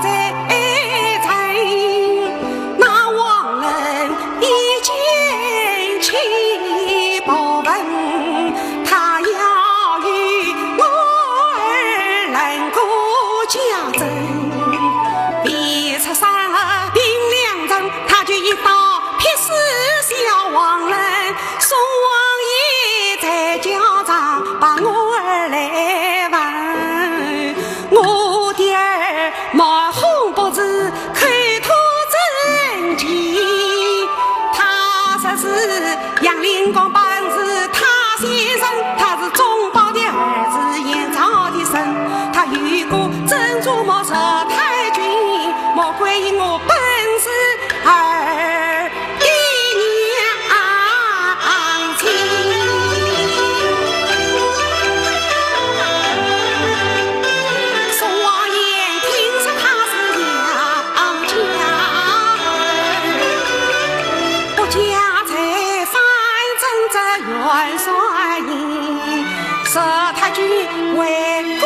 在城，那王人一见起报问，他要与我儿能过家珍，别出山并两阵，他就一刀劈死小王人，宋王爷在家长把我儿来问，我的儿毛红脖子口吐真气，他说是杨林公本是他先生，他是中宝的儿子燕赵的孙，他遇过珍珠莫少太君，莫怪我本是儿的娘亲。宋王爷听说他是杨家儿，不家才反正这元帅营，佘太君为国